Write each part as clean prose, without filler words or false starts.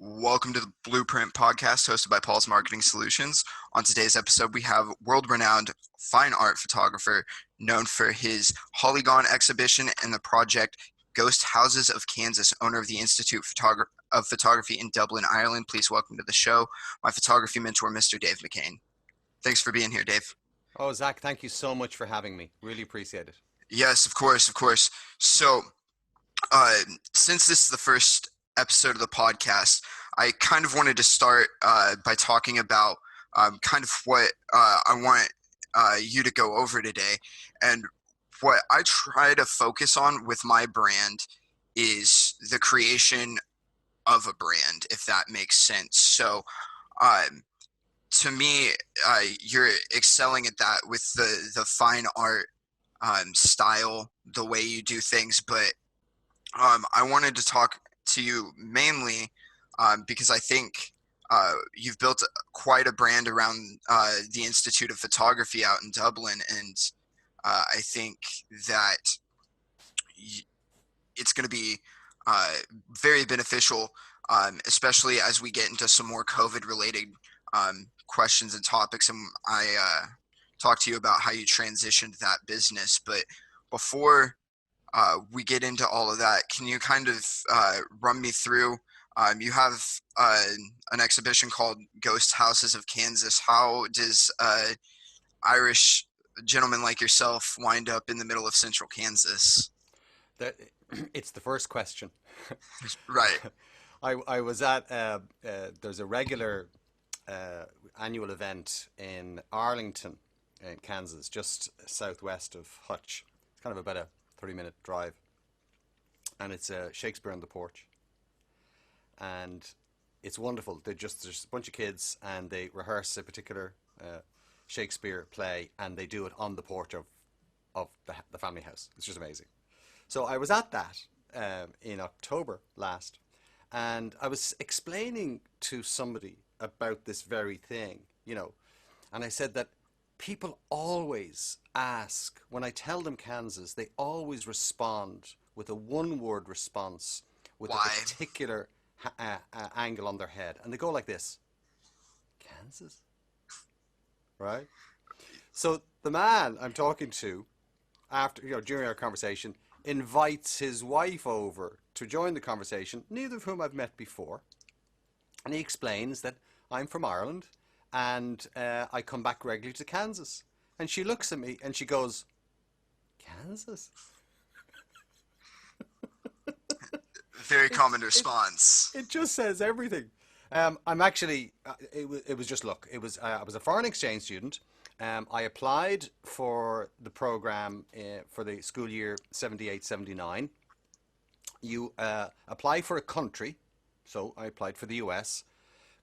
Welcome to the Blueprint podcast hosted by Paul's Marketing Solutions. On today's episode, we have world-renowned fine art photographer known for his Polygon exhibition and the project Ghost Houses of Kansas, owner of the Institute of Photography in Dublin, Ireland. Please welcome to the show my photography mentor, Mr. Dave Mckane. Thanks for being here, Dave. Oh, Zach, thank you so much for having me. Really appreciate it. Yes, of course, of course. So, since this is the first episode of the podcast, I kind of wanted to start by talking about kind of what I want you to go over today. And what I try to focus on with my brand is the creation of a brand, if that makes sense. So to me, you're excelling at that with the fine art style, the way you do things. But I wanted to talk to you mainly because I think you've built quite a brand around the Institute of Photography out in Dublin, and I think that it's going to be very beneficial, especially as we get into some more COVID-related questions and topics. And I talk to you about how you transitioned that business. But before we get into all of that, can you kind of run me through? You have an exhibition called Ghost Houses of Kansas. How does Irish gentleman like yourself wind up in the middle of central Kansas? It's the first question. Right. I was at, there's a regular annual event in Arlington, in Kansas, just southwest of Hutch. It's kind of about a 30-minute drive. And it's Shakespeare on the Porch. And it's wonderful. There's a bunch of kids and they rehearse a particular Shakespeare play and they do it on the porch of the family house. It's just amazing. So I was at that in October last, and I was explaining to somebody about this very thing, and I said that people always ask, when I tell them Kansas, they always respond with a one-word response with Why? a particular angle on their head. And they go like this: Kansas? Right? So the man I'm talking to, after, during our conversation, invites his wife over to join the conversation, neither of whom I've met before. And he explains that I'm from Ireland and I come back regularly to Kansas. And she looks at me and she goes, Kansas? Very common response. It just says everything. I'm actually, it was just luck. I was a foreign exchange student. I applied for the program for the school year 78-79. You apply for a country, so I applied for the US,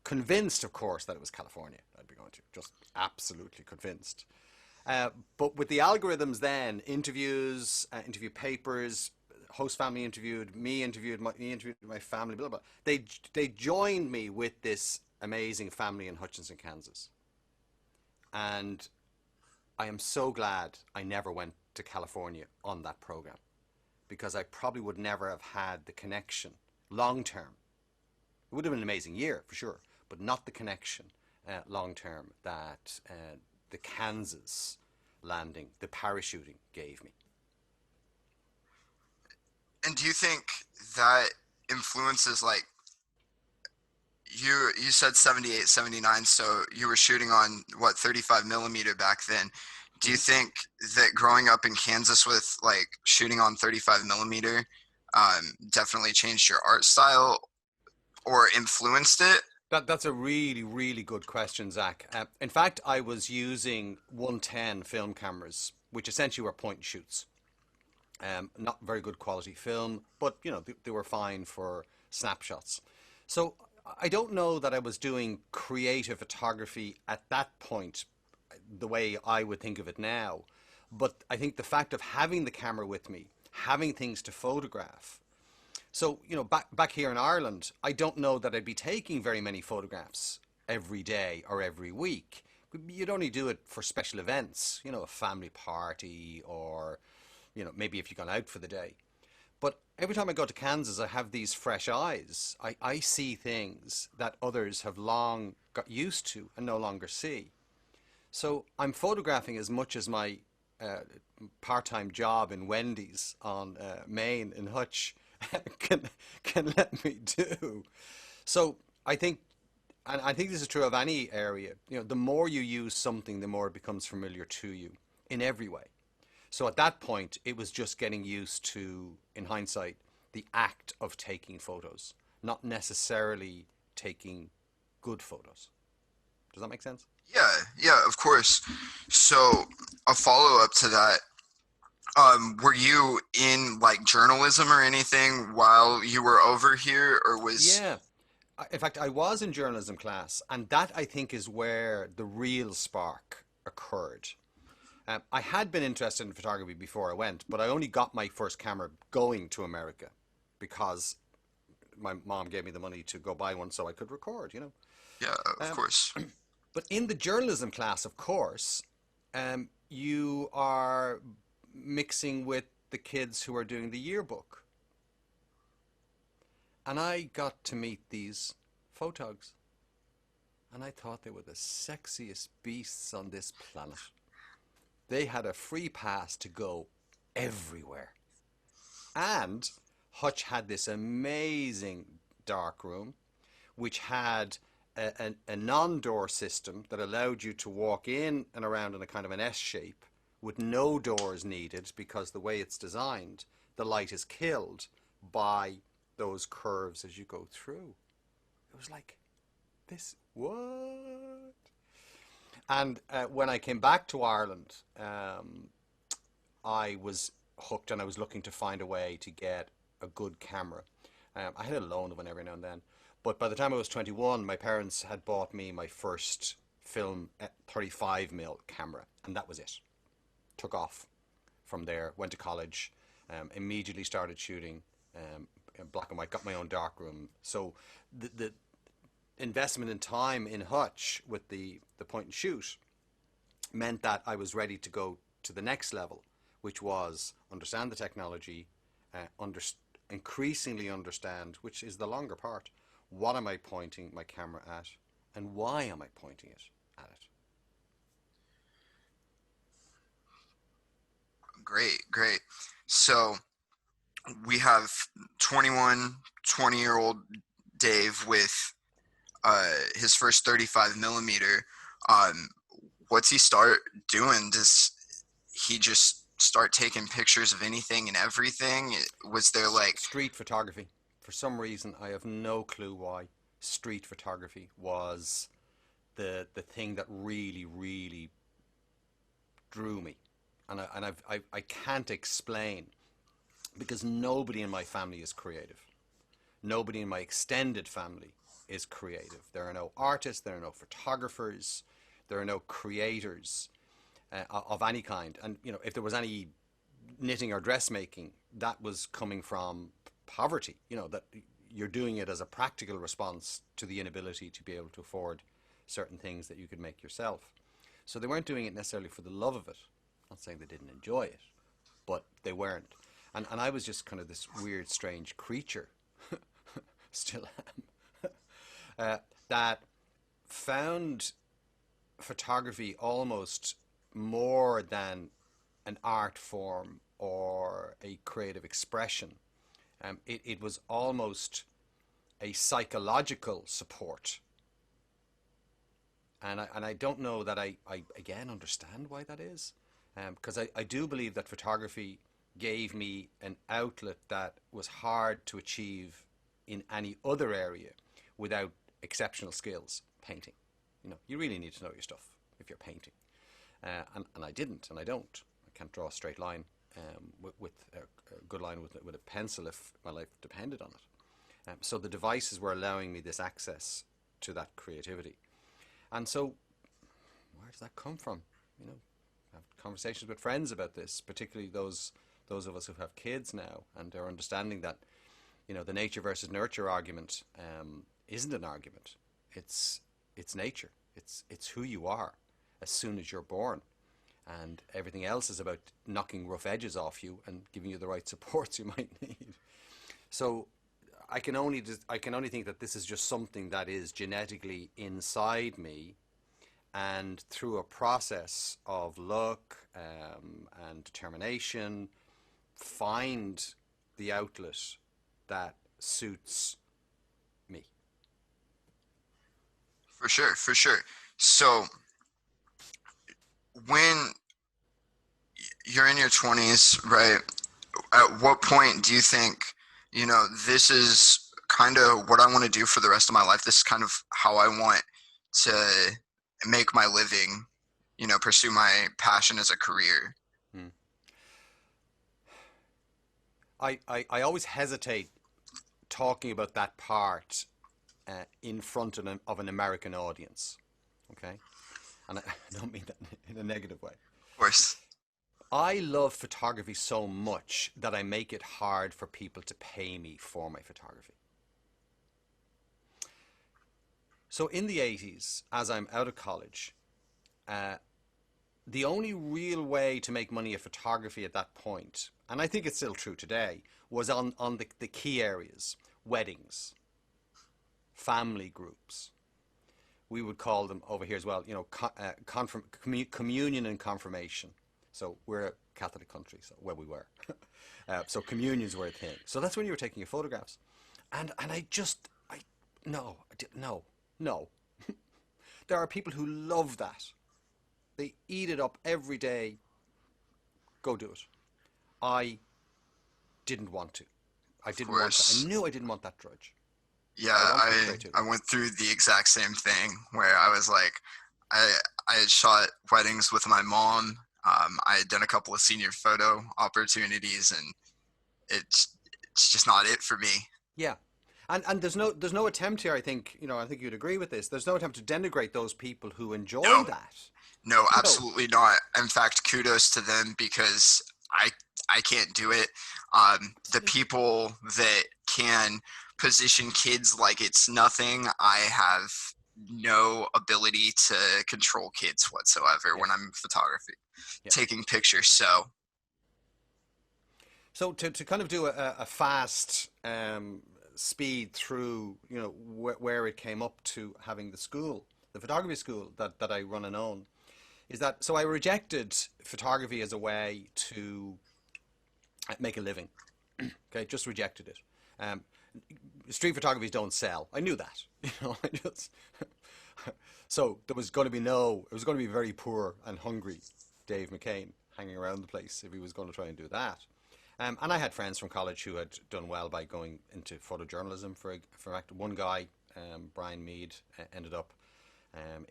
convinced, of course, that it was California I'd be going to, just absolutely convinced. But with the algorithms then, interviews, interview papers, host family interviewed, me interviewed my family, blah, blah, blah. They joined me with this amazing family in Hutchinson, Kansas. And I am so glad I never went to California on that program, because I probably would never have had the connection long term. It would have been an amazing year for sure, but not the connection long term that the Kansas landing, the parachuting gave me. And do you think that influences, like, you said 78, 79, so you were shooting on, what, 35 millimeter back then. Do you think that growing up in Kansas with, like, shooting on 35 millimeter definitely changed your art style or influenced it? That's a really, really good question, Zach. In fact, I was using 110 film cameras, which essentially were point and shoots. Not very good quality film, but they were fine for snapshots. So I don't know that I was doing creative photography at that point the way I would think of it now, but I think the fact of having the camera with me, having things to photograph. So back here in Ireland, I don't know that I'd be taking very many photographs every day or every week. You'd only do it for special events, a family party, or maybe if you've gone out for the day. But every time I go to Kansas, I have these fresh eyes. I see things that others have long got used to and no longer see. So I'm photographing as much as my uh, part-time job in Wendy's on Main in Hutch can can let me do. So I think, and I think this is true of any area. You know, the more you use something, the more it becomes familiar to you in every way. So at that point, it was just getting used to, in hindsight, the act of taking photos, not necessarily taking good photos. Does that make sense? Yeah, yeah, of course. So a follow up to that, were you in like journalism or anything while you were over here, or was Yeah. In fact, I was in journalism class, and that I think is where the real spark occurred. I had been interested in photography before I went, but I only got my first camera going to America because my mom gave me the money to go buy one so I could record, you know. yeah, of Um, course. but in the journalism class, of course, you are mixing with the kids who are doing the yearbook. And I got to meet these photogs, and I thought they were the sexiest beasts on this planet. They had a free pass to go everywhere. And Hutch had this amazing dark room, which had a non-door system that allowed you to walk in and around in a kind of an S shape with no doors needed because the way it's designed, the light is killed by those curves as you go through. It was like, this, what? And when I came back to Ireland, I was hooked and I was looking to find a way to get a good camera. I had a loan of one every now and then. But by the time I was 21, my parents had bought me my first film 35mm camera, and that was it. Took off from there, went to college, immediately started shooting in black and white, got my own darkroom. So the investment in time in Hutch with the point and shoot meant that I was ready to go to the next level, which was understand the technology, increasingly understand, which is the longer part, what am I pointing my camera at and why am I pointing it at it. Great, great. So we have 21, 20-year-old Dave with his first 35 millimeter. Um, what's he start doing? Does he just start taking pictures of anything and everything? Was there like, Street photography. For some reason, I have no clue why street photography was the thing that really, really drew me. I can't explain because nobody in my family is creative. Nobody in my extended family is creative. There are no artists, there are no photographers, there are no creators of any kind. And, you know, if there was any knitting or dressmaking, that was coming from poverty, you know, that you're doing it as a practical response to the inability to be able to afford certain things that you could make yourself. So they weren't doing it necessarily for the love of it. I'm not saying they didn't enjoy it, but they weren't. And I was just kind of this weird, strange creature, still am, that found photography almost more than an art form or a creative expression. It was almost a psychological support. And I don't know that I again understand why that is. Because I do believe that photography gave me an outlet that was hard to achieve in any other area without exceptional skills. Painting. You know, you really need to know your stuff if you're painting. And I didn't, and I don't. I can't draw a straight line with a good line with a pencil if my life depended on it. So the devices were allowing me this access to that creativity. And so, where does that come from? You know, I have conversations with friends about this, particularly those of us who have kids now, and are understanding that, you know, the nature versus nurture argument isn't an argument. It's nature. It's who you are as soon as you're born. and everything else is about knocking rough edges off you and giving you the right supports you might need. So I can only think that this is just something that is genetically inside me, and through a process of luck and determination, find the outlet that suits me. For sure, for sure. So when you're in your 20s, right? At what point do you think, this is kind of what I want to do for the rest of my life? This is kind of how I want to make my living, pursue my passion as a career. Hmm. I always hesitate talking about that part in front of an American audience. Okay? And I don't mean that in a negative way. Of course. I love photography so much that I make it hard for people to pay me for my photography. So in the 80s, as I'm out of college, the only real way to make money at photography at that point, and I think it's still true today, was on the key areas: weddings, family groups. We would call them over here as well, communion and confirmation. So we're a Catholic country, so where we were. So communions were a thing. So that's when you were taking your photographs. And no. There are people who love that. They eat it up every day. Go do it. I didn't want to. I didn't want that. I knew I didn't want that drudge. Yeah, I went through the exact same thing where I was like, I had shot weddings with my mom. I had done a couple of senior photo opportunities, and it's just not it for me. Yeah. And there's no attempt here, I think, I think you'd agree with this. There's no attempt to denigrate those people who enjoy No, that. no, No. absolutely not. In fact, kudos to them because I can't do it. The people that can position kids like it's nothing, I have no ability to control kids whatsoever Yeah. when I'm photography, Yeah. taking pictures. So So to kind of do a fast speed through, where it came up to having the school, the photography school that I run and own, is that so I rejected photography as a way to make a living. Okay, just rejected it. Um, Street photographies don't sell. I knew that. I just so there was going to be it was going to be very poor and hungry Dave Mckane hanging around the place if he was going to try and do that. And I had friends from college who had done well by going into photojournalism. For fact, one guy, Brian Mead, ended up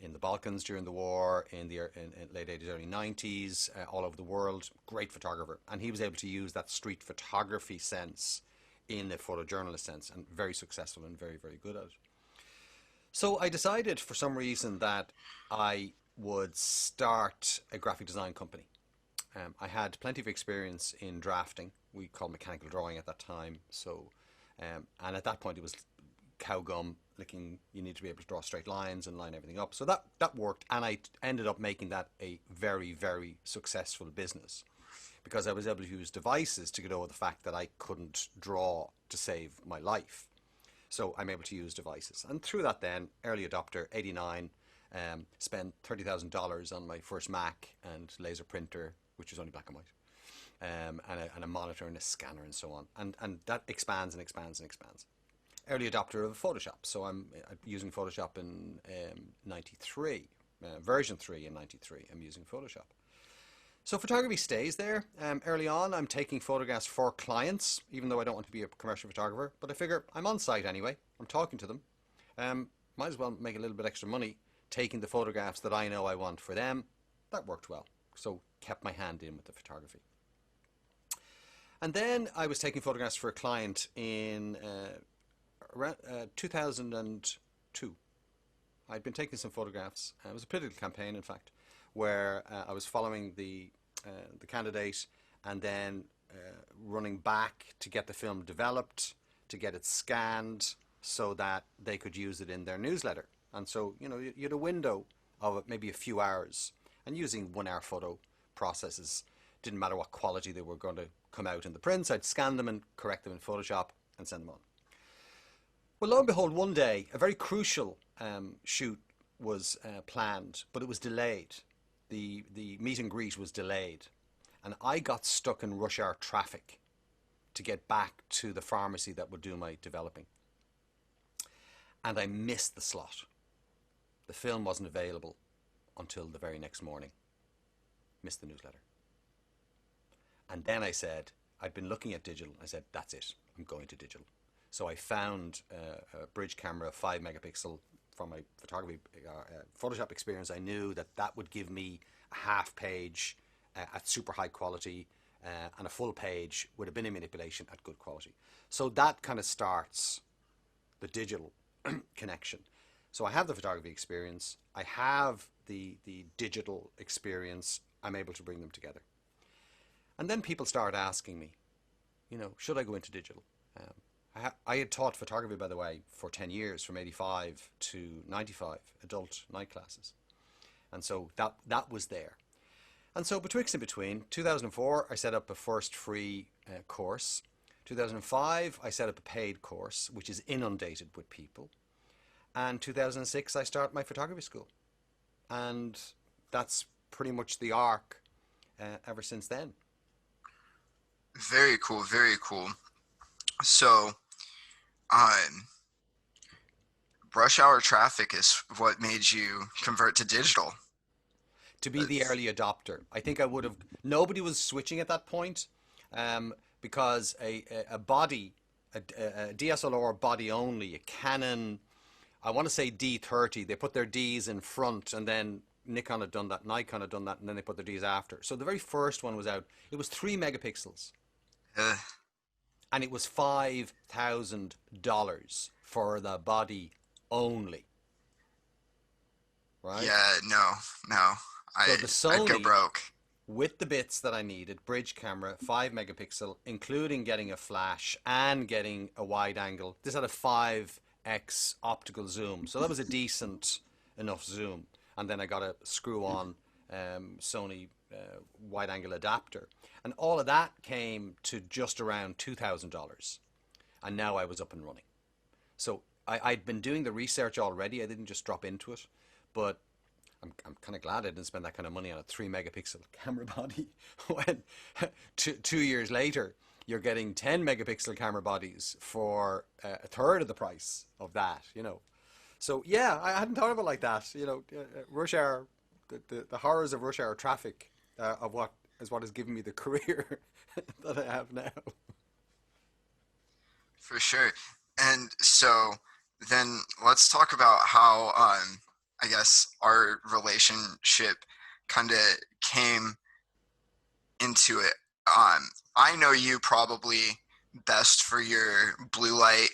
in the Balkans during the war, in late 80s, early 90s, all over the world. Great photographer. And he was able to use that street photography sense in a photojournalist sense, and very successful and very, very good at it. So I decided for some reason that I would start a graphic design company. I had plenty of experience in drafting. We called mechanical drawing at that time. So, and at that point it was cow gum licking. You need to be able to draw straight lines and line everything up. So that worked, and I ended up making that a very, very successful business because I was able to use devices to get over the fact that I couldn't draw to save my life. So I'm able to use devices, and through that, then early adopter, 89. Spent $30,000 on my first Mac and laser printer, which was only black and white, and a monitor and a scanner and so on. And that expands and expands and expands. Early adopter of Photoshop. So I'm using Photoshop in 93, version 3 in 93. I'm using Photoshop. So photography stays there. Early on, I'm taking photographs for clients, even though I don't want to be a commercial photographer. But I figure I'm on site anyway. I'm talking to them. Might as well make a little bit extra money taking the photographs that I know I want for them. That worked well. So kept my hand in with the photography. And then I was taking photographs for a client in around 2002. I'd been taking some photographs. It was a political campaign, in fact, where I was following the candidate and then running back to get the film developed, to get it scanned so that they could use it in their newsletter. And so, you had a window of maybe a few hours, and using 1 hour photo processes. Didn't matter what quality they were going to come out in the prints. I'd scan them and correct them in Photoshop and send them on. Well, lo and behold, one day, a very crucial shoot was planned, but it was delayed. The meet and greet was delayed. And I got stuck in rush hour traffic to get back to the pharmacy that would do my developing. And I missed the slot. The film wasn't available until the very next morning. Missed the newsletter. And then I said, I'd been looking at digital. I said, that's it. I'm going to digital. So I found a bridge camera, 5 megapixel, from my photography Photoshop experience. I knew that that would give me a half page at super high quality and a full page with a bin of manipulation at good quality. So that kind of starts the digital connection. So I have the photography experience. I have the digital experience. I'm able to bring them together. And then people start asking me, should I go into digital? I had taught photography, by the way, for 10 years, from 85 to 95, adult night classes. And so that was there. And so betwixt and between, 2004, I set up a first free course. 2005, I set up a paid course, which is inundated with people. And 2006, I started my photography school. And that's pretty much the arc ever since then. Very cool, very cool. So, rush hour traffic is what made you convert to digital. To be the early adopter. I think I would have, nobody was switching at that point because a DSLR body only, a Canon, I want to say D30, they put their Ds in front, and then Nikon had done that, Nikon had done that, and then they put their Ds after. So the very first one was out. It was 3 megapixels. And it was $5,000 for the body only. Right? Yeah, no. So the Sony, I'd go broke. With the bits that I needed, bridge camera, 5 megapixel, including getting a flash and getting a wide angle. This had a 5x optical zoom. So that was a decent enough zoom. And then I got a screw-on Sony wide angle adapter. And all of that came to just around $2,000. And now I was up and running. So I'd been doing the research already. I didn't just drop into it. But I'm kind of glad I didn't spend that kind of money on a 3 megapixel camera body when 2 years later you're getting 10 megapixel camera bodies for a third of the price of that, So yeah, I hadn't thought of it like that. Rush hour, the horrors of rush hour traffic of what has given me the career that I have now. For sure. And so then let's talk about how I guess our relationship kind of came into it. I know you probably best for your blue light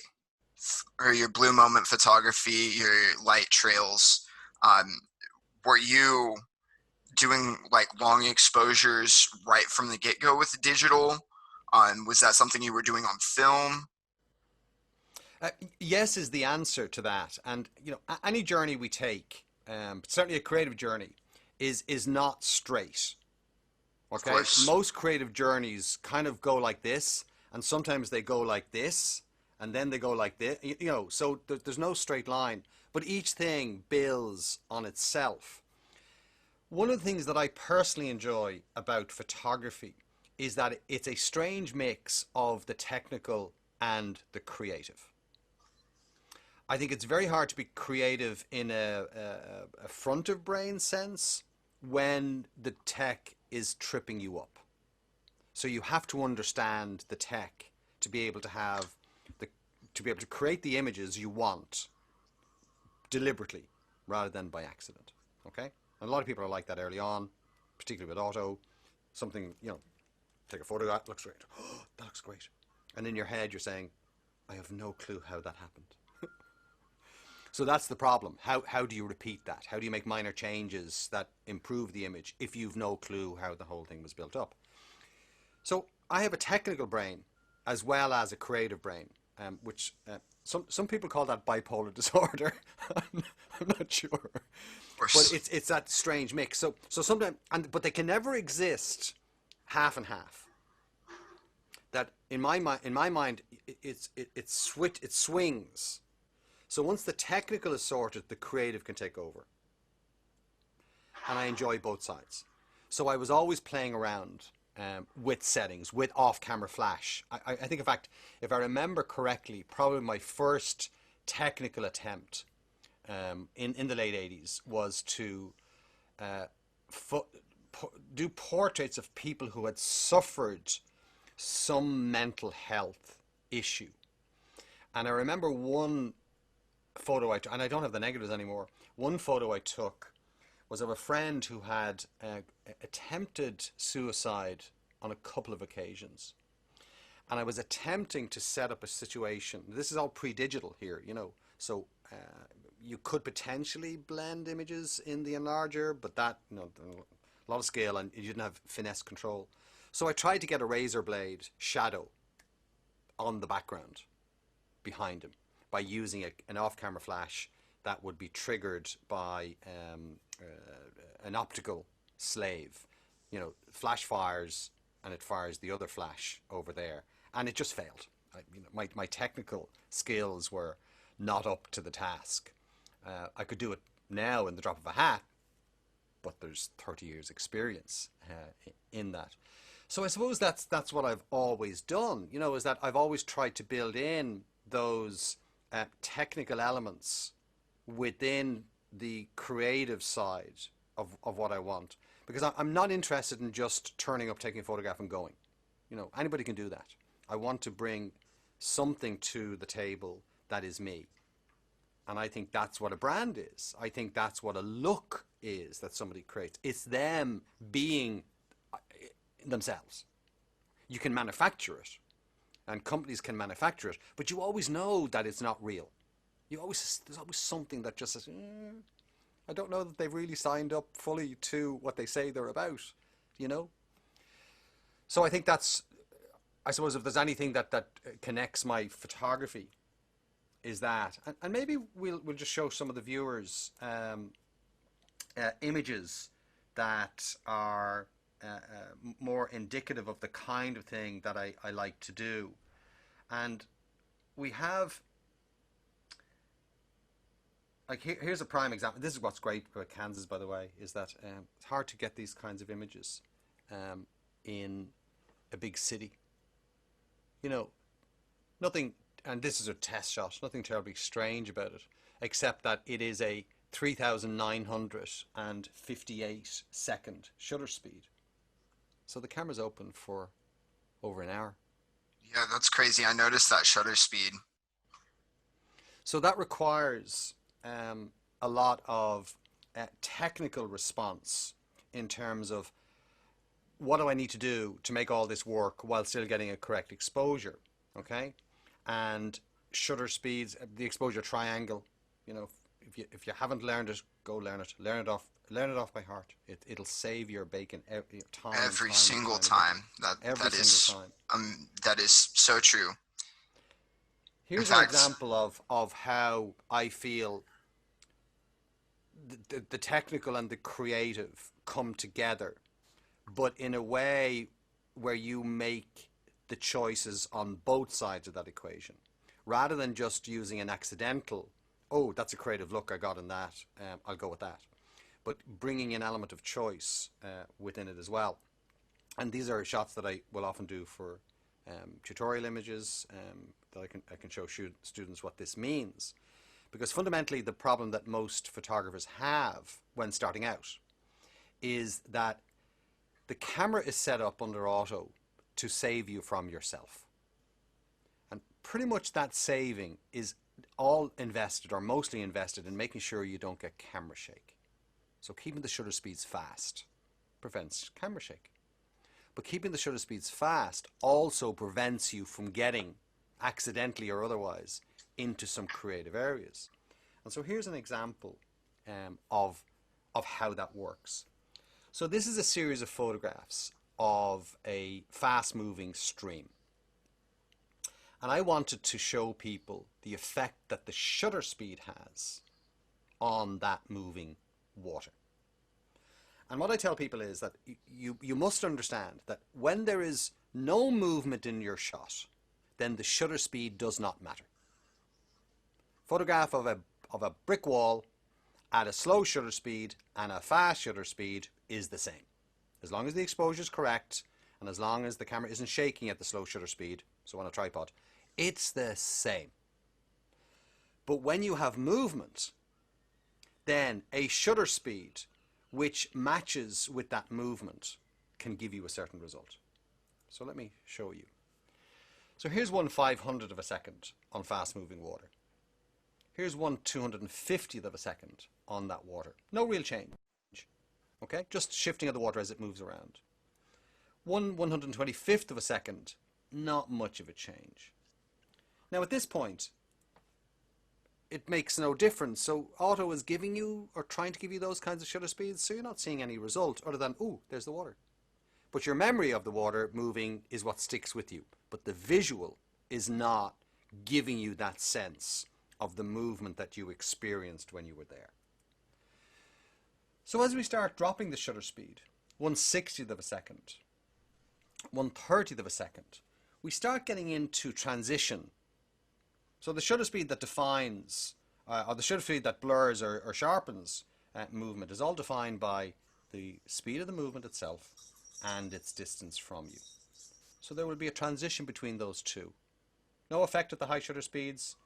or your blue moment photography, your light trails. Were you doing like long exposures right from the get-go with the digital? Was that something you were doing on film? Yes is the answer to that. And any journey we take, certainly a creative journey, is not straight. Okay, most creative journeys kind of go like this, and sometimes they go like this, and then they go like this. So there's no straight line, but each thing builds on itself. One of the things that I personally enjoy about photography is that it's a strange mix of the technical and the creative. I think it's very hard to be creative in a front of brain sense when the tech is tripping you up. So you have to understand the tech to be able to create the images you want deliberately rather than by accident. Okay? And a lot of people are like that early on, particularly with auto. Something, take a photo of that, looks great. Oh, that looks great. And in your head you're saying, I have no clue how that happened. So that's the problem. How do you repeat that? How do you make minor changes that improve the image if you've no clue how the whole thing was built up? So I have a technical brain as well as a creative brain, which some people call that bipolar disorder. I'm not sure. Of But course. it's that strange mix. So sometimes, but they can never exist half and half. That in my mind, it swings. So once the technical is sorted, the creative can take over, and I enjoy both sides. So I was always playing around with settings, with off-camera flash. I think, in fact, if I remember correctly, probably my first technical attempt in the late 80s was to uh, fo- do portraits of people who had suffered some mental health issue. And I remember one photo and I don't have the negatives anymore. One photo I took was of a friend who had attempted suicide on a couple of occasions. And I was attempting to set up a situation. This is all pre-digital here, So you could potentially blend images in the enlarger, but that, a lot of scale, and you didn't have finesse control. So I tried to get a razor blade shadow on the background behind him by using an off-camera flash that would be triggered by an optical slave. Flash fires and it fires the other flash over there, and it just failed. My technical skills were not up to the task. I could do it now in the drop of a hat, but there's 30 years experience in that. So I suppose that's what I've always done, is that I've always tried to build in those technical elements within the creative side of what I want. Because I'm not interested in just turning up, taking a photograph and going. Anybody can do that. I want to bring something to the table that is me. And I think that's what a brand is. I think that's what a look is that somebody creates. It's them being themselves. You can manufacture it, and companies can manufacture it, but you always know that it's not real. There's always something that just says, I don't know that they've really signed up fully to what they say they're about, So I think I suppose if there's anything that connects my photography, is that, and maybe we'll just show some of the viewers images that are more indicative of the kind of thing that I like to do. And we have, like, here's a prime example. This is what's great about Kansas, by the way, is that it's hard to get these kinds of images in a big city. Nothing, and this is a test shot, nothing terribly strange about it, except that it is a 3,958 second shutter speed. So the camera's open for over an hour. Yeah, that's crazy. I noticed that shutter speed. So that requires a lot of technical response in terms of what do I need to do to make all this work while still getting a correct exposure, okay? And shutter speeds, the exposure triangle, if you haven't learned it, go learn it. Learn it off by heart. It'll save your bacon time Every and single time again. time. That Every that single is time. that is so true. In Here's an fact, example of how I feel the technical and the creative come together, but in a way where you make the choices on both sides of that equation, rather than just using an accidental, oh, that's a creative look I got in that, I'll go with that, but bringing an element of choice within it as well. And these are shots that I will often do for tutorial images, that I can show students what this means. Because fundamentally the problem that most photographers have when starting out is that the camera is set up under auto to save you from yourself. And pretty much that saving is all invested, or mostly invested, in making sure you don't get camera shake. So keeping the shutter speeds fast prevents camera shake. But keeping the shutter speeds fast also prevents you from getting, accidentally or otherwise, into some creative areas. And so here's an example of how that works. So this is a series of photographs of a fast-moving stream. And I wanted to show people the effect that the shutter speed has on that moving water. And what I tell people is that you must understand that when there is no movement in your shot, then the shutter speed does not matter. Photograph of a brick wall at a slow shutter speed and a fast shutter speed is the same. As long as the exposure is correct and as long as the camera isn't shaking at the slow shutter speed, so on a tripod, it's the same. But when you have movement, then a shutter speed which matches with that movement can give you a certain result. So let me show you. So here's 1/500th of a second on fast moving water. Here's 1/250th of a second on that water. No real change. Okay, just shifting of the water as it moves around. 1/125th of a second, not much of a change. Now at this point, it makes no difference. So auto is giving you or trying to give you those kinds of shutter speeds, so you're not seeing any result other than, ooh, there's the water. But your memory of the water moving is what sticks with you. But the visual is not giving you that sense of the movement that you experienced when you were there. So as we start dropping the shutter speed, 1/60th of a second, 1/30th of a second, we start getting into transition. So the shutter speed that defines, or the shutter speed that blurs or sharpens movement is all defined by the speed of the movement itself and its distance from you. So there will be a transition between those two. No effect at the high shutter speeds.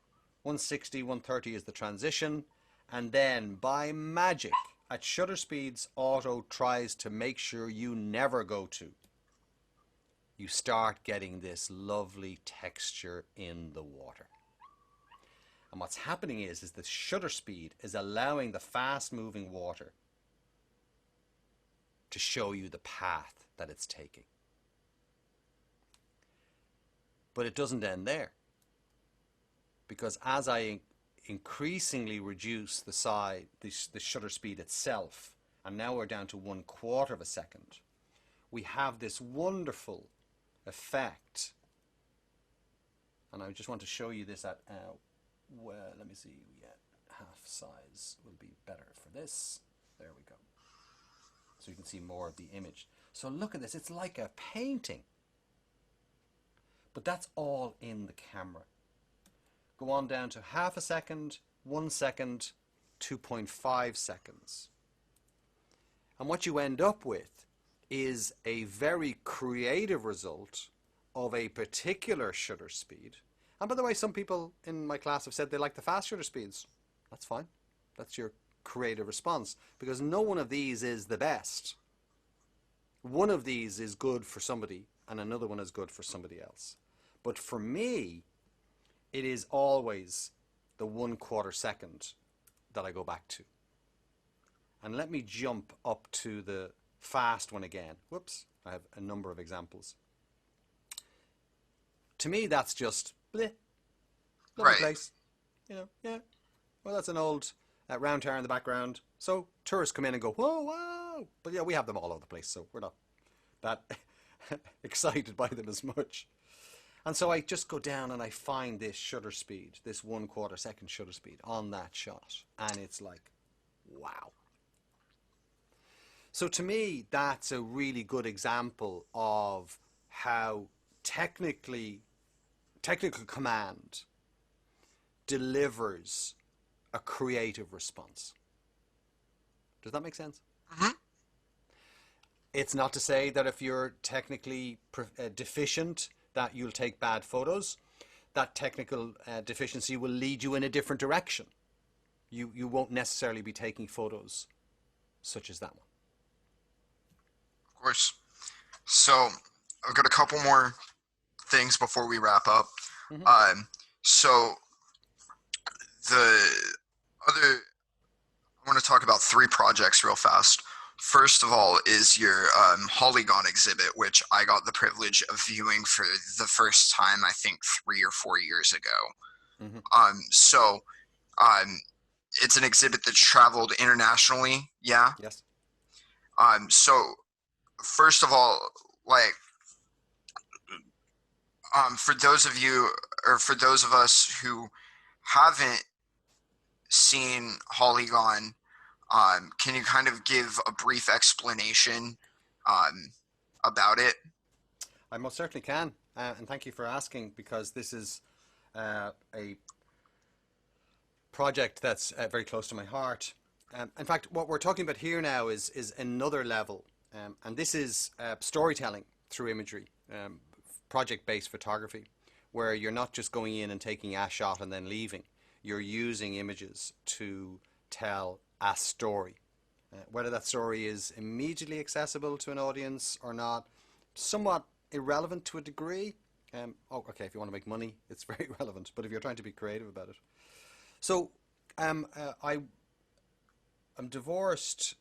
160, 130 is the transition. And then by magic, at shutter speeds auto tries to make sure you never go to, you start getting this lovely texture in the water. And what's happening is the shutter speed is allowing the fast moving water to show you the path that it's taking. But it doesn't end there, because as I increasingly reduce the shutter speed itself, and now we're down to 1/4 of a second, we have this wonderful effect. And I just want to show you this at well, let me see, yeah, half size will be better for this. There we go. So you can see more of the image. So look at this, it's like a painting. But that's all in the camera. Go on down to half a second, 1 second, 2.5 seconds. And what you end up with is a very creative result of a particular shutter speed. And by the way, some people in my class have said they like the fast shutter speeds. That's fine. That's your creative response, because no one of these is the best. One of these is good for somebody and another one is good for somebody else. But for me, it is always the 1/4 second that I go back to. And let me jump up to the fast one again. Whoops, I have a number of examples. To me, that's just bleh, lovely place. You know, yeah. Well, that's an old round tower in the background. So tourists come in and go, whoa, wow. But yeah, we have them all over the place, so we're not that excited by them as much. And so I just go down and I find this shutter speed, this 1/4 second shutter speed on that shot. And it's like, wow. So to me, that's a really good example of how technical command delivers a creative response. Does that make sense? Mm-hmm. It's not to say that if you're technically deficient that you'll take bad photos. That technical deficiency will lead you in a different direction. You won't necessarily be taking photos such as that one. Of course. So I've got a couple more things before we wrap up. Mm-hmm. So the other, I want to talk about 3 projects real fast. First of all is your Polygon exhibit, which I got the privilege of viewing for the first time, I think 3 or 4 years ago. Mm-hmm. So it's an exhibit that traveled internationally. Yeah. Yes. So first of all, like, for those of you, or for those of us who haven't seen Polygon, can you kind of give a brief explanation um, about it? I most certainly can, and thank you for asking because this is a project that's very close to my heart. In fact, what we're talking about here now is another level, and this is storytelling through imagery, project-based photography, where you're not just going in and taking a shot and then leaving. You're using images to tell a story. Whether that story is immediately accessible to an audience or not, somewhat irrelevant to a degree. Okay, if you want to make money, it's very relevant, but if you're trying to be creative about it. So, I am divorced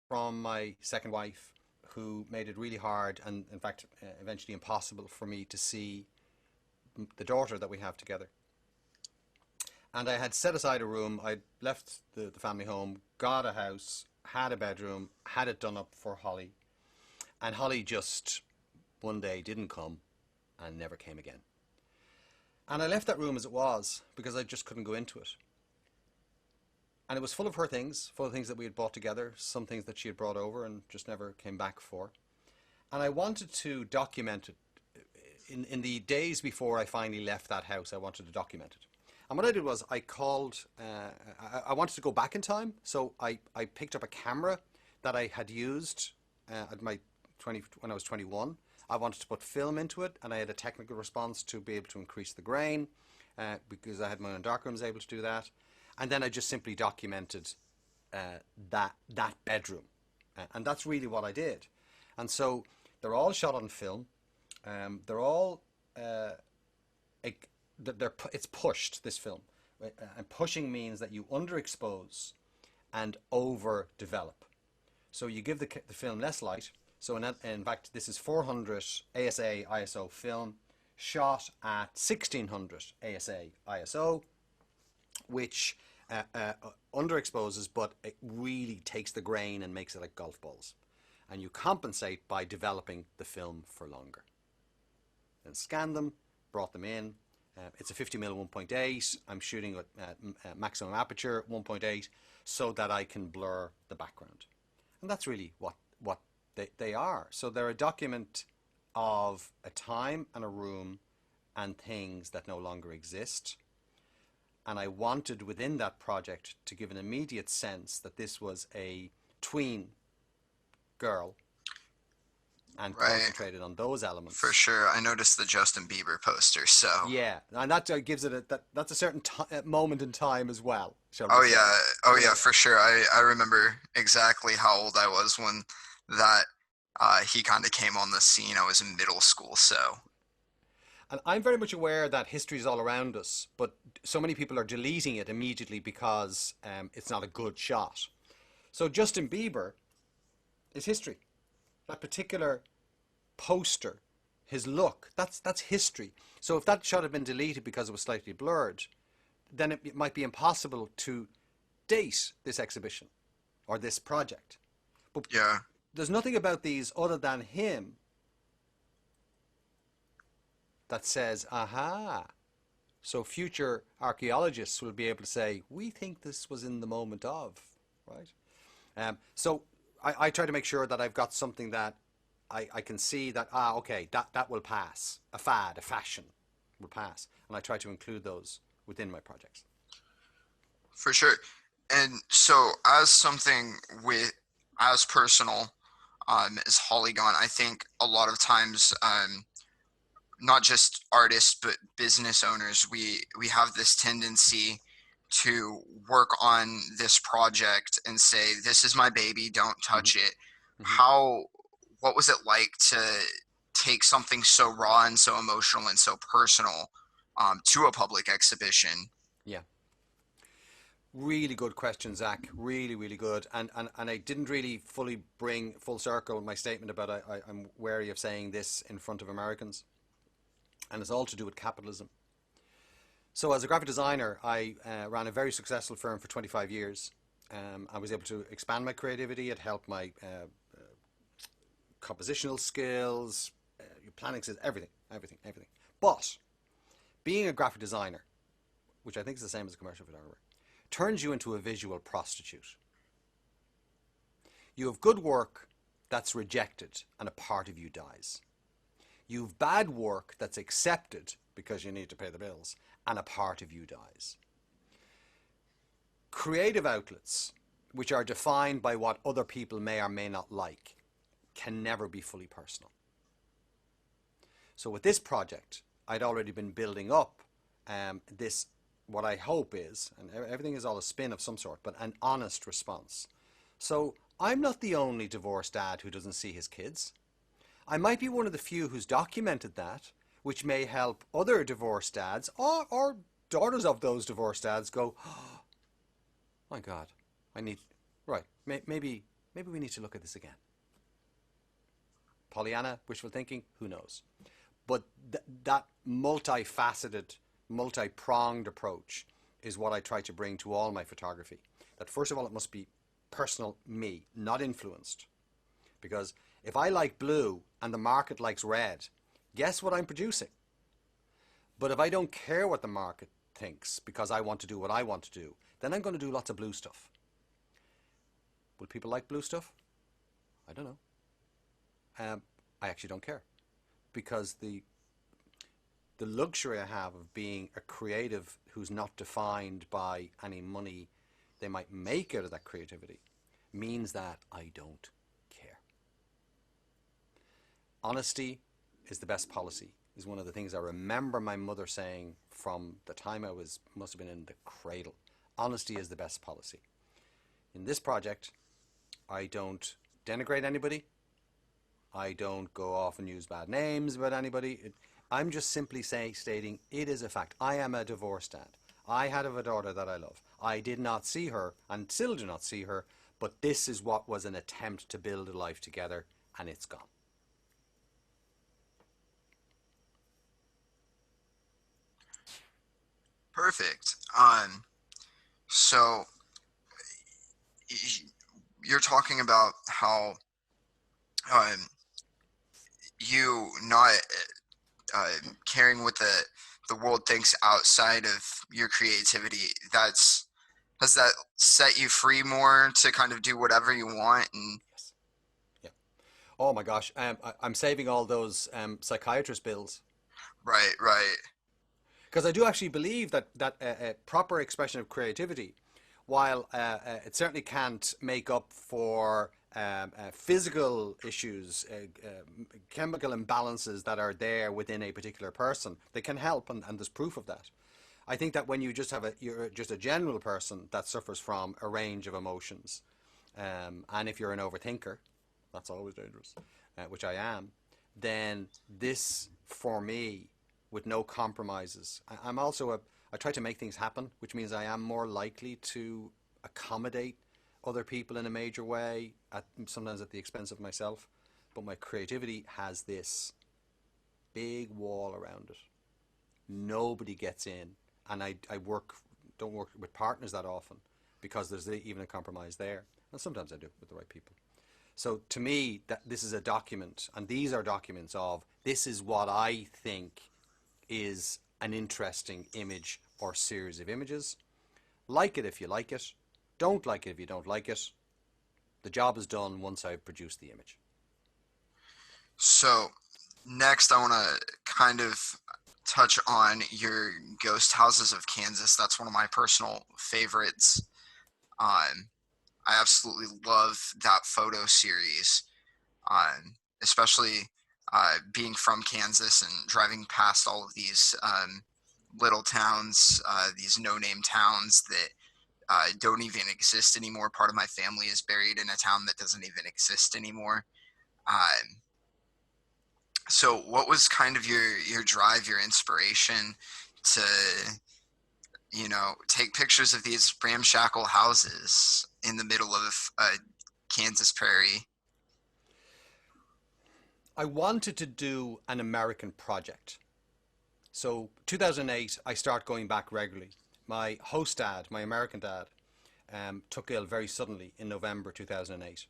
from my second wife, who made it really hard and, in fact, eventually impossible for me to see the daughter that we have together. And I had set aside a room. I'd left the family home, got a house, had a bedroom, had it done up for Holly. And Holly just one day didn't come and never came again. And I left that room as it was because I just couldn't go into it. And it was full of her things, full of things that we had bought together, some things that she had brought over and just never came back for. And I wanted to document it. In the days before I finally left that house, I wanted to document it. And what I did was I called, I wanted to go back in time, so I picked up a camera that I had used at when I was 21. I wanted to put film into it, and I had a technical response to be able to increase the grain, because I had my own darkroom, was able to do that. And then I just simply documented that bedroom. And that's really what I did. And so they're all shot on film. They're all, it's pushed, this film. And pushing means that you underexpose and overdevelop. So you give the film less light. So in fact, this is 400 ASA ISO film shot at 1600 ASA ISO, which underexposes, but it really takes the grain and makes it like golf balls. And you compensate by developing the film for longer. Then scanned them, brought them in. It's a 50mm 1.8. I'm shooting at maximum aperture 1.8 so that I can blur the background. And that's really what they are. So they're a document of a time and a room and things that no longer exist. And I wanted within that project to give an immediate sense that this was a tween girl and Right, concentrated on those elements. for sure. I noticed the Justin Bieber poster, so. Yeah, and that gives it that's a certain moment in time as well, shall we Oh say. yeah, oh Yeah. yeah, for sure. I remember exactly how old I was when that he kind of came on the scene. I was in middle school, so. And I'm very much aware that history is all around us, but so many people are deleting it immediately because it's not a good shot. So Justin Bieber is history. That particular poster, his look, that's history. So if that shot had been deleted because it was slightly blurred, then it might be impossible to date this exhibition or this project. But Yeah, there's nothing about these other than him that says, aha. So future archaeologists will be able to say, we think this was in the moment of, right? So I try to make sure that I've got something that I can see that, okay, that will pass. A fad, a fashion will pass. And I try to include those within my projects. for sure. And so, as something with as personal as Polygon, I think a lot of times, not just artists but business owners, we have this tendency to work on this project and say, "This is my baby, don't Hmm. touch it." Hmm. How, what was it like to take something so raw and so emotional and so personal to a public exhibition? Yeah. Really good question, Zach. Really, really good. And I didn't really fully bring full circle my statement about I'm wary of saying this in front of Americans. And it's all to do with capitalism. So as a graphic designer, I ran a very successful firm for 25 years. I was able to expand my creativity. It helped my compositional skills, planning skills, everything. But being a graphic designer, which I think is the same as a commercial photographer, turns you into a visual prostitute. You have good work that's rejected and a part of you dies. You have bad work that's accepted because you need to pay the bills and a part of you dies. Creative outlets, which are defined by what other people may or may not like, can never be fully personal. So with this project, I'd already been building up this, what I hope is, and everything is all a spin of some sort, but an honest response. So I'm not the only divorced dad who doesn't see his kids. I might be one of the few who's documented that, which may help other divorced dads or daughters of those divorced dads go, oh my God, right, maybe we need to look at this again. Pollyanna, wishful thinking, who knows? But that multifaceted, multi-pronged approach is what I try to bring to all my photography. That first of all, it must be personal me, not influenced. Because if I like blue and the market likes red, guess what I'm producing? But if I don't care what the market thinks because I want to do what I want to do, then I'm going to do lots of blue stuff. Will people like blue stuff? I don't know. I actually don't care, because the luxury I have of being a creative who's not defined by any money they might make out of that creativity means that I don't care. Honesty is the best policy, is one of the things I remember my mother saying from the time I must have been in the cradle. Honesty is the best policy. In this project, I don't denigrate anybody. I don't go off and use bad names about anybody. I'm just simply stating it is a fact. I am a divorced dad. I had a daughter that I love. I did not see her and still do not see her, but this is what was an attempt to build a life together, and it's gone. Perfect. So you're talking about how um, you not caring what the world thinks outside of your creativity. Has that set you free more to kind of do whatever you want? And Yes. Yeah. Oh my gosh. I'm saving all those psychiatrist bills. right, right, Because I do actually believe that a proper expression of creativity, while it certainly can't make up for physical issues, chemical imbalances that are there within a particular person, they can help, and there's proof of that. I think that when you just you're just a general person that suffers from a range of emotions, and if you're an overthinker, that's always dangerous, which I am, then this, for me, with no compromises. I'm also I try to make things happen, which means I am more likely to accommodate other people in a major way, sometimes at the expense of myself. But my creativity has this big wall around it. Nobody gets in, and I don't work with partners that often because there's even a compromise there, and sometimes I do with the right people. So to me, that this is a document, and these are documents of this is what I think is an interesting image or series of images. Like it if you like it. Don't like it if you don't like it. The job is done once I've produced the image. so next I want to kind of touch on your ghost houses of Kansas. That's one of my personal favorites. I absolutely love that photo series, especially being from Kansas and driving past all of these little towns, these no-name towns that don't even exist anymore. Part of my family is buried in a town that doesn't even exist anymore. Um, so, what was kind of your drive, your inspiration to take pictures of these ramshackle houses in the middle of a Kansas prairie? I wanted to do an American project. So 2008, I start going back regularly. My host dad, my American dad, took ill very suddenly in November 2008.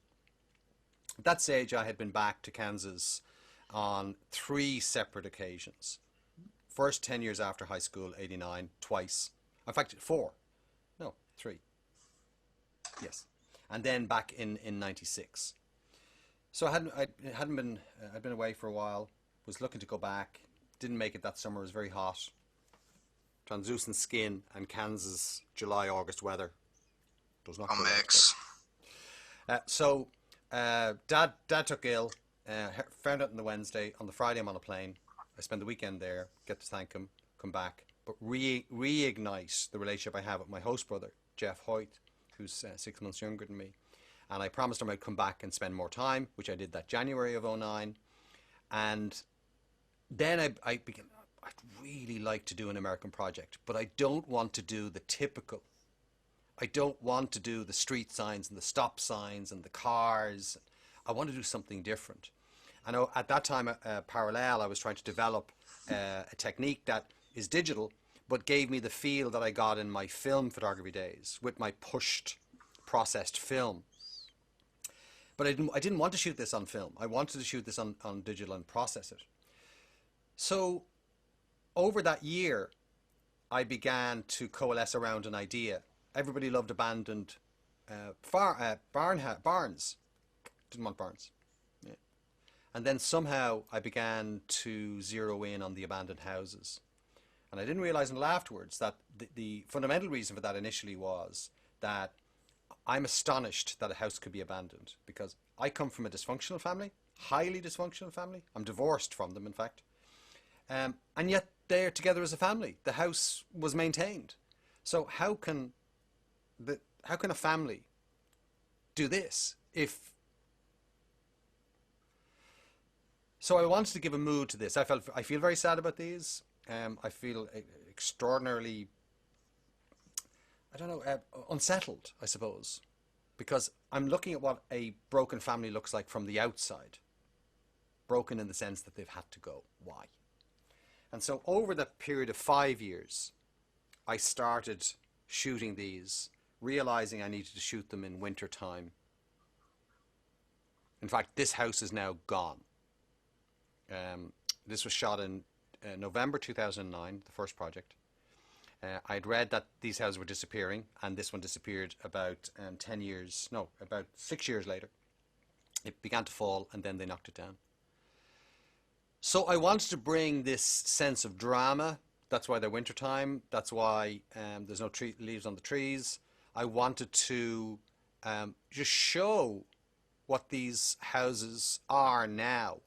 At that stage, I had been back to Kansas on 3 separate occasions. First, 10 years after high school, 89, twice. In fact, 4. No, Three, yes. And then back in 96. So I hadn't been, I'd been away for a while, was looking to go back, didn't make it that summer, it was very hot. Translucent skin and Kansas July, August weather does not I'll go well together. mix. Dad took ill. Found out on the Wednesday. On the Friday, I'm on a plane. I spend the weekend there. Get to thank him. Come back, but reignite the relationship I have with my host brother, Jeff Hoyt, who's 6 months younger than me. And I promised him I'd come back and spend more time, which I did that January of '09. And then I began. I'd really like to do an American project, but I don't want to do the typical. I don't want to do the street signs and the stop signs and the cars. I want to do something different. I know at that time, parallel, I was trying to develop a technique that is digital, but gave me the feel that I got in my film photography days with my pushed, processed film. But I didn't want to shoot this on film. I wanted to shoot this on digital and process it. So over that year, I began to coalesce around an idea. Everybody loved abandoned barns. Didn't want barns. Yeah. And then somehow I began to zero in on the abandoned houses. And I didn't realize until afterwards that the fundamental reason for that initially was that I'm astonished that a house could be abandoned because I come from a dysfunctional family, highly dysfunctional family. I'm divorced from them, in fact. And yet they're together as a family. The house was maintained. So how can a family do this if... So I wanted to give a mood to this. I feel very sad about these. I feel extraordinarily, I don't know, unsettled, I suppose, because I'm looking at what a broken family looks like from the outside. Broken in the sense that they've had to go. Why? And so over the period of 5 years, I started shooting these, realizing I needed to shoot them in winter time. In fact, this house is now gone. This was shot in November 2009, the first project. I'd read that these houses were disappearing, and this one disappeared about 6 years later. It began to fall, and then they knocked it down. So I wanted to bring this sense of drama. That's why they're wintertime. That's why there's no leaves on the trees. I wanted to just show what these houses are now,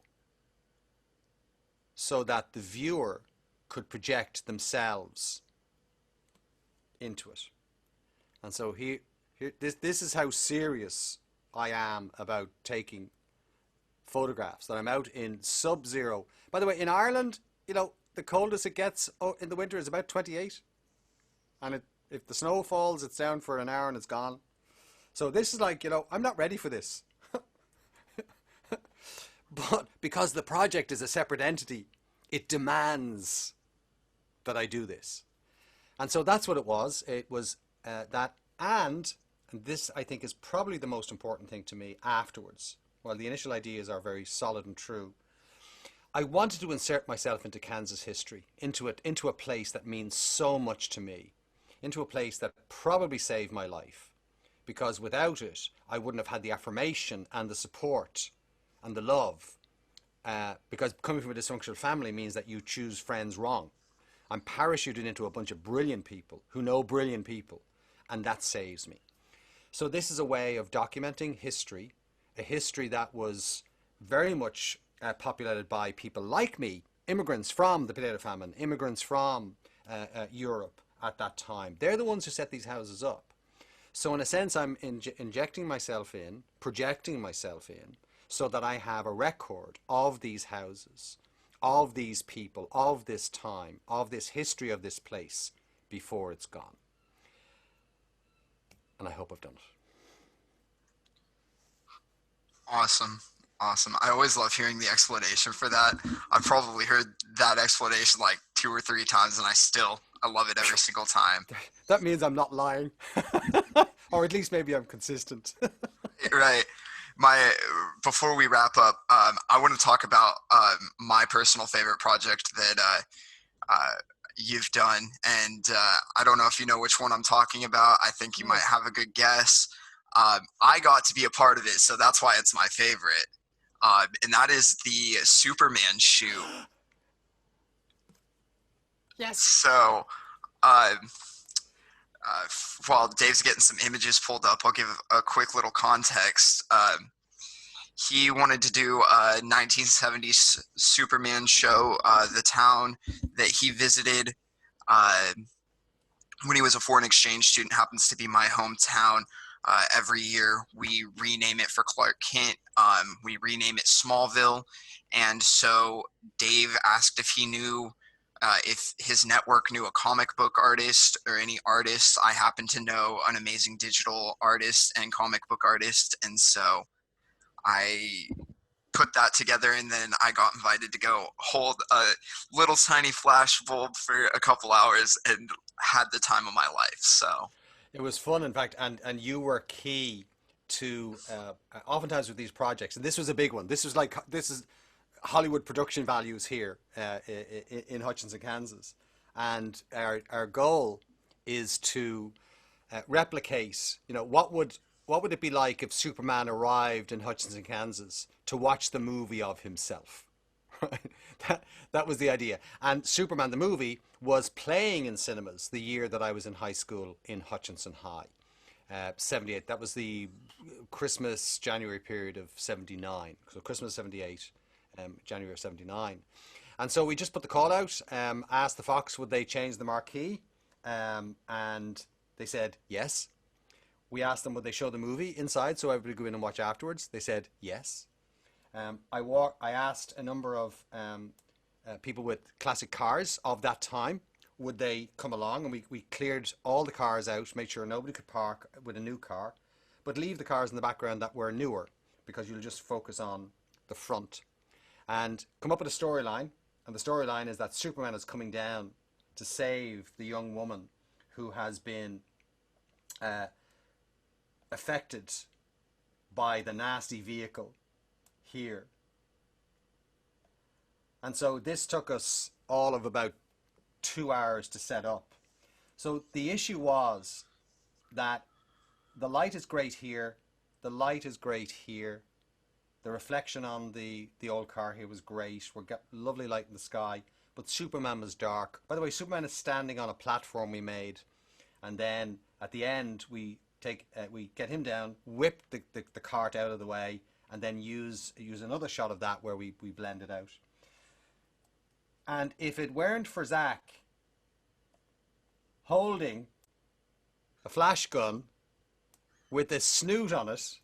so that the viewer could project themselves into it. And so this is how serious I am about taking photographs, that I'm out in sub-zero. By the way, in Ireland, the coldest it gets in the winter is about 28. And if the snow falls, it's down for an hour and it's gone. So this is like, I'm not ready for this. But because the project is a separate entity, it demands that I do this. And so that's what it was. It was that, and this I think is probably the most important thing to me afterwards. While the initial ideas are very solid and true, I wanted to insert myself into Kansas history, into a place that means so much to me, into a place that probably saved my life, because without it, I wouldn't have had the affirmation and the support and the love, because coming from a dysfunctional family means that you choose friends wrong. I'm parachuted into a bunch of brilliant people who know brilliant people, and that saves me. So this is a way of documenting history, a history that was very much populated by people like me, immigrants from the potato famine, immigrants from Europe at that time. They're the ones who set these houses up. So in a sense, I'm injecting myself in, projecting myself in, so that I have a record of these houses, of these people, of this time, of this history of this place before it's gone. And I hope I've done it. Awesome. Awesome. I always love hearing the explanation for that. I've probably heard that explanation like 2 or 3 times, and I love it every single time. That means I'm not lying. Or at least maybe I'm consistent. Right. Before we wrap up, I want to talk about my personal favorite project that you've done, and I don't know if you know which one I'm talking about. I think you might Yes. have a good guess. I got to be a part of it, so that's why it's my favorite. And that is the Superman shoe. Yes. So, while Dave's getting some images pulled up, I'll give a quick little context. He wanted to do a 1970s Superman show. The town that he visited uh, when he was a foreign exchange student happens to be my hometown. Every year we rename it for Clark Kent. We rename it Smallville. And so Dave asked if he knew if his network knew a comic book artist or any artists. I happen to know an amazing digital artist and comic book artist. And so I put that together, and then I got invited to go hold a little tiny flash bulb for a couple hours and had the time of my life. So It was fun, in fact, and you were key to oftentimes with these projects, and this was a big one. This is Hollywood production values here in Hutchinson, Kansas, and our goal is to replicate. You know, what would it be like if Superman arrived in Hutchinson, Kansas, to watch the movie of himself? Right? That was the idea. And Superman the movie was playing in cinemas the year that I was in high school in Hutchinson High. 78. That was the Christmas January period of 79. So Christmas 78, January of 79. And so we just put the call out, asked the Fox would they change the marquee, and they said yes. We asked them would they show the movie inside so everybody could go in and watch afterwards. They said yes. I asked a number of people with classic cars of that time would they come along, and we cleared all the cars out, made sure nobody could park with a new car, but leave the cars in the background that were newer because you'll just focus on the front and come up with a storyline. And the storyline is that Superman is coming down to save the young woman who has been affected by the nasty vehicle here. And so this took us all of about 2 hours to set up. So the issue was that the light is great here, the light is great here, the reflection on the old car here was great, we got lovely light in the sky, but Superman was dark. By the way, Superman is standing on a platform we made, and then at the end we get him down, whip the cart out of the way, and then use another shot of that where we blend it out. And if it weren't for Zach holding a flash gun with a snoot on it,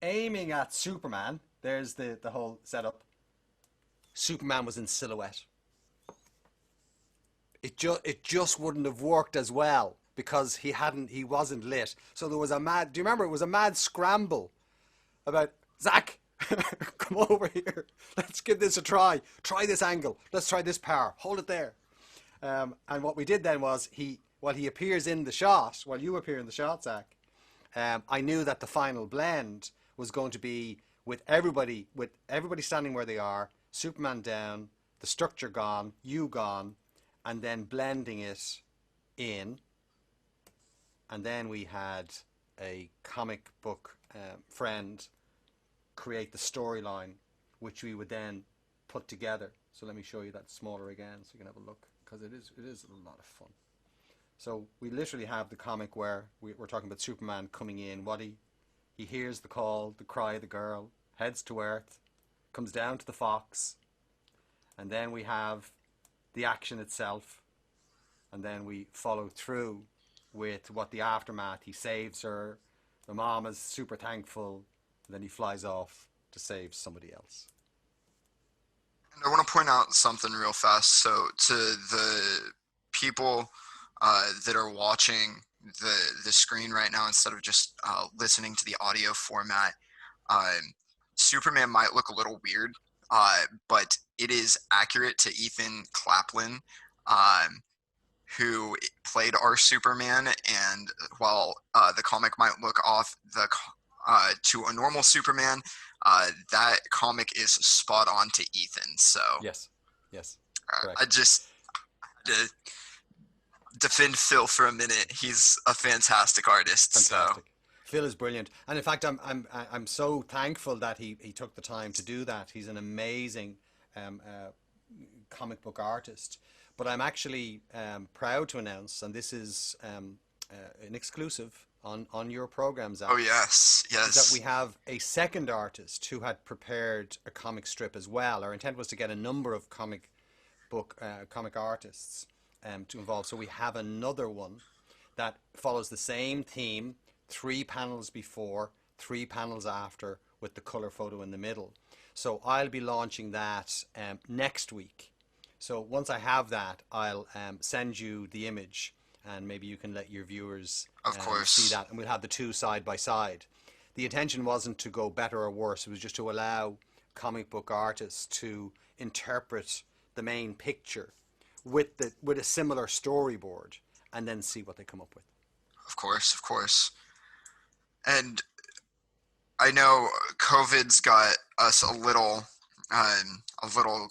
aiming at Superman, there's the whole setup, Superman was in silhouette. It just wouldn't have worked as well because he wasn't lit. So there was do you remember, it was a mad scramble about, Zach, come over here. Let's give this a try. Try this angle. Let's try this power. Hold it there. And what we did then was while he appears in the shot, while you appear in the shot, Zach, I knew that the final blend was going to be with everybody standing where they are, Superman down, the structure gone, you gone, and then blending it in. And then we had a comic book friend create the storyline, which we would then put together. So let me show you that smaller again so you can have a look, because it is a lot of fun. So we literally have the comic where we're talking about Superman coming in. He hears the call, the cry of the girl, heads to Earth, comes down to the Fox, and then we have the action itself, and then we follow through with what the aftermath. He saves her, the mom is super thankful, and then he flies off to save somebody else. And I want to point out something real fast. So to the people that are watching the screen right now instead of just listening to the audio format, Superman might look a little weird, but it is accurate to Ethan Claplin, who played our Superman. And while the comic might look off to a normal Superman, that comic is spot on to Ethan. So Yes, yes, I correct. just to defend Phil for a minute. He's a fantastic artist. So, Fantastic. Phil is brilliant, and in fact, I'm so thankful that he took the time to do that. He's an amazing comic book artist. But I'm actually proud to announce, and this is an exclusive on your program, oh Zach, yes, is that yes, we have a second artist who had prepared a comic strip as well. Our intent was to get a number of comic artists to involve. So we have another one that follows the same theme, 3 panels before, 3 panels after, with the color photo in the middle. So I'll be launching that next week. So once I have that, I'll send you the image, and maybe you can let your viewers of see course, that, and we'll have the two side by side. The intention wasn't to go better or worse, it was just to allow comic book artists to interpret the main picture with a similar storyboard and then see what they come up with. of course, of course. And I know COVID's got us a little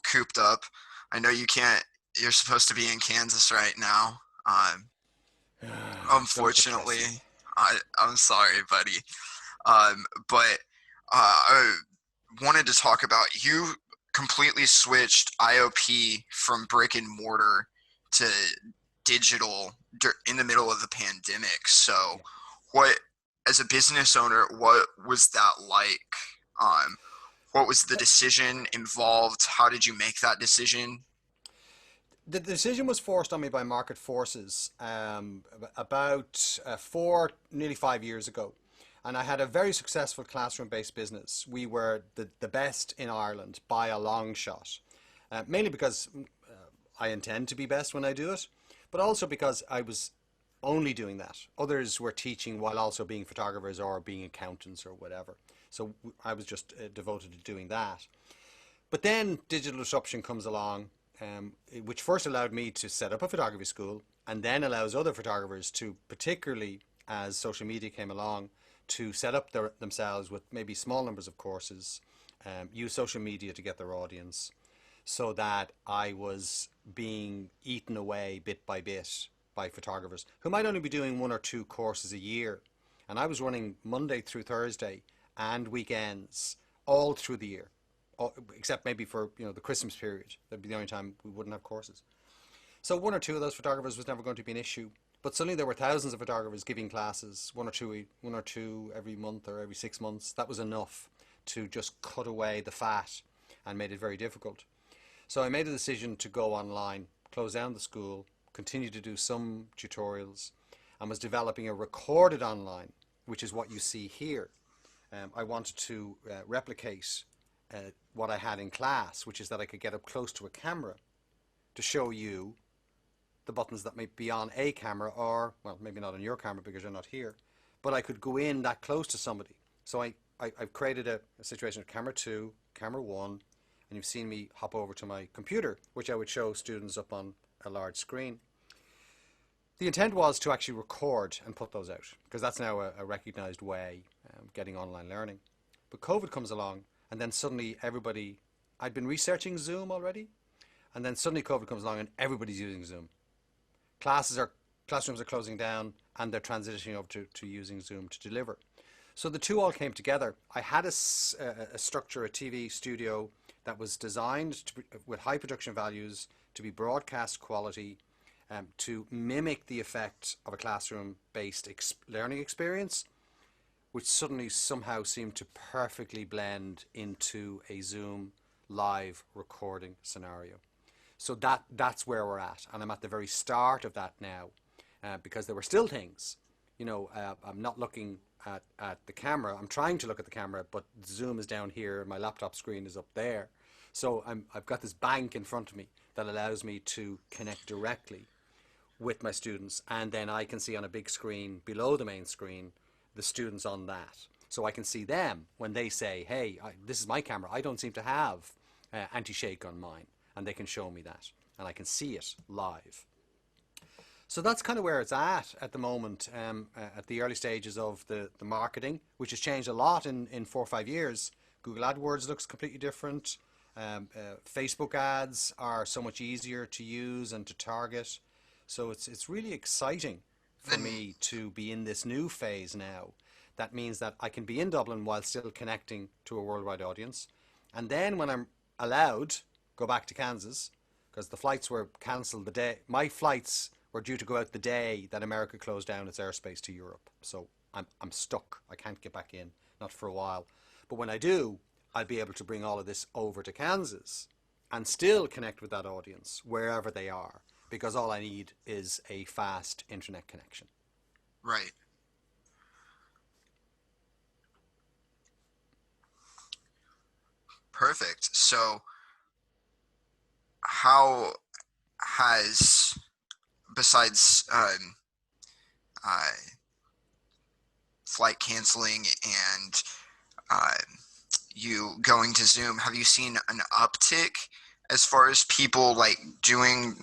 cooped up. I know you can't. You're supposed to be in Kansas right now. Don't depress me. Unfortunately, I'm sorry, buddy. But I wanted to talk about you completely switched IOP from brick and mortar to digital in the middle of the pandemic. So, Yeah. what, as a business owner, what was that like? Um, what was the decision involved? How did you make that decision? The decision was forced on me by market forces about nearly 5 years ago. And I had a very successful classroom based business. We were the best in Ireland by a long shot, mainly because I intend to be best when I do it, but also because I was only doing that. Others were teaching while also being photographers or being accountants or whatever. So I was just devoted to doing that. But then digital disruption comes along, which first allowed me to set up a photography school and then allows other photographers to, particularly as social media came along, to set up themselves with maybe small numbers of courses, use social media to get their audience, so that I was being eaten away bit by bit by photographers who might only be doing 1 or 2 courses a year. And I was running Monday through Thursday and weekends all through the year, except maybe for the Christmas period. That'd be the only time we wouldn't have courses. So 1 or 2 of those photographers was never going to be an issue. But suddenly there were thousands of photographers giving classes, 1 or 2 every month or every 6 months. That was enough to just cut away the fat and made it very difficult. So I made a decision to go online, close down the school, continue to do some tutorials, and was developing a recorded online, which is what you see here. I wanted to replicate what I had in class, which is that I could get up close to a camera to show you the buttons that might be on a camera, or, well, maybe not on your camera because you're not here, but I could go in that close to somebody. So I've created a situation of camera 2, camera 1, and you've seen me hop over to my computer, which I would show students up on a large screen. The intent was to actually record and put those out, because that's now a recognized way of getting online learning. But COVID comes along, and then suddenly everybody, I'd been researching Zoom already, and then suddenly COVID comes along and everybody's using Zoom. Classrooms are closing down and they're transitioning over to using Zoom to deliver. So the two all came together. I had a structure, a TV studio that was designed with high production values to be broadcast quality, to mimic the effect of a classroom-based learning experience, which suddenly somehow seemed to perfectly blend into a Zoom live recording scenario. So that's where we're at, and I'm at the very start of that now, because there were still things. I'm not looking at the camera. I'm trying to look at the camera, but Zoom is down here, and my laptop screen is up there. So I've got this bank in front of me that allows me to connect directly with my students, and then I can see on a big screen below the main screen the students on that. So I can see them when they say, hey, this is my camera. I don't seem to have anti-shake on mine. And they can show me that. And I can see it live. So that's kind of where it's at the moment, at the early stages of the marketing, which has changed a lot in 4 or 5 years. Google AdWords looks completely different. Facebook ads are so much easier to use and to target. So it's really exciting for And me to be in this new phase now. That means that I can be in Dublin while still connecting to a worldwide audience. And then when I'm allowed, go back to Kansas, because the flights were cancelled the day my flights were due to go out the day that America closed down its airspace to Europe. So I'm stuck. I can't get back in, not for a while. But when I do, I'll be able to bring all of this over to Kansas and still connect with that audience wherever they are, because all I need is a fast internet connection. right, perfect. So how has, besides uh, flight canceling and uh, you going to Zoom, have you seen an uptick as far as people like doing,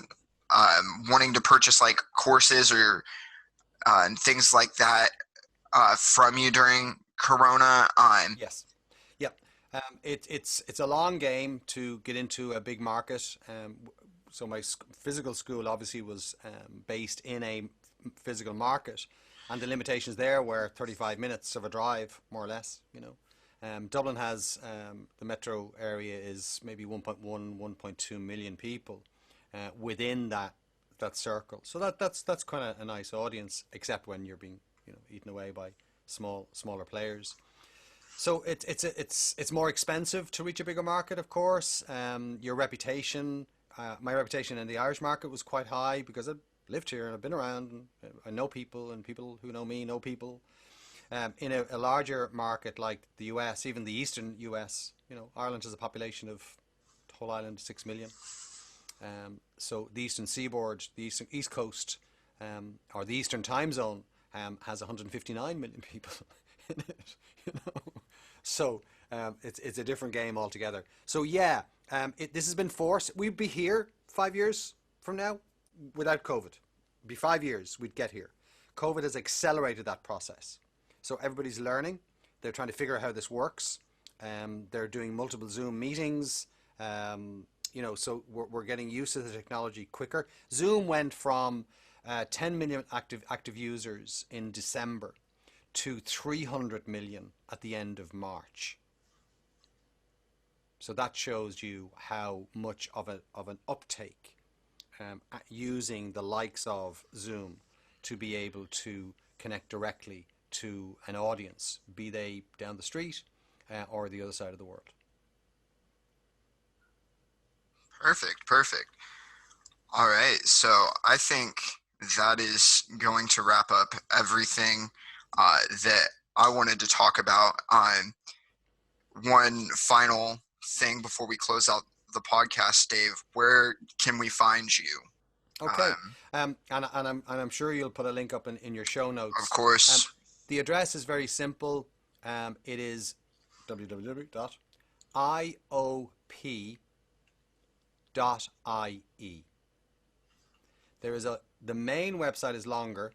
wanting to purchase like courses or and things like that from you during Corona? Yes. Yep. It's a long game to get into a big market. So my physical school obviously was based in a physical market, and the limitations there were 35 minutes of a drive, more or less. Dublin has the metro area is maybe 1.1, 1.2 million people within that circle. So that's kind of a nice audience, except when you're being eaten away by smaller players. So it's more expensive to reach a bigger market, of course. Your reputation, my reputation in the Irish market was quite high because I've lived here and I've been around and I know people and people who know me know people. In a larger market like the US, even the eastern US, Ireland has a population of the whole island 6 million. So the eastern seaboard, the east coast, or the eastern time zone has 159 million people in it. You know, so it's a different game altogether. So yeah, this has been forced. We'd be here 5 years from now without COVID. It'd be 5 years we'd get here. COVID has accelerated that process. So everybody's learning. They're trying to figure out how this works. They're doing multiple Zoom meetings. So we're getting used to the technology quicker. Zoom went from 10 million active users in December to 300 million at the end of March. So that shows you how much of an uptake using the likes of Zoom to be able to connect directly to an audience, be they down the street or the other side of the world. Perfect, perfect. All right, so I think that is going to wrap up everything that I wanted to talk about. One final thing before we close out the podcast, Dave. Where can we find you? Okay, and I'm sure you'll put a link up in your show Of notes. course. The address is very simple. It is www.iop.ie. The main website is longer,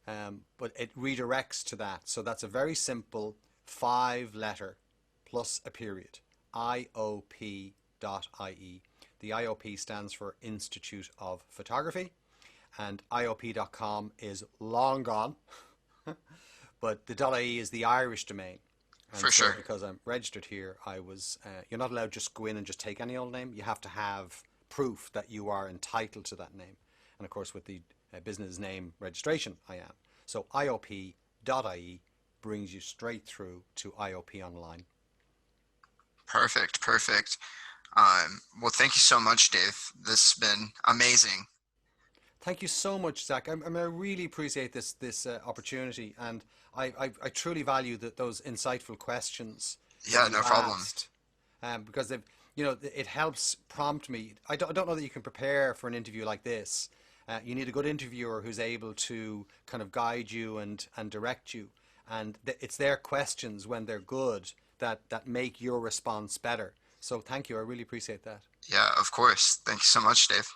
but it redirects to that. So that's a very simple 5-letter plus a period. iop.ie. The IOP stands for Institute of Photography, and iop.com is long gone. But the .ie is the Irish domain. And For so sure. because I'm registered here, you're not allowed to just go in and just take any old name. You have to have proof that you are entitled to that name. And of course, with the business name registration, I am. So iop.ie brings you straight through to IOP Online. Perfect, perfect. Well, thank you so much, Dave. This has been amazing. Thank you so much, Zach. I really appreciate this opportunity, and I truly value those insightful questions that Yeah, you've no problem. asked, because it helps prompt me. I don't know that you can prepare for an interview like this. You need a good interviewer who's able to kind of guide you and direct you, and it's their questions when they're good that make your response better. So thank you. I really appreciate that. Yeah, of course. Thank you so much, Dave.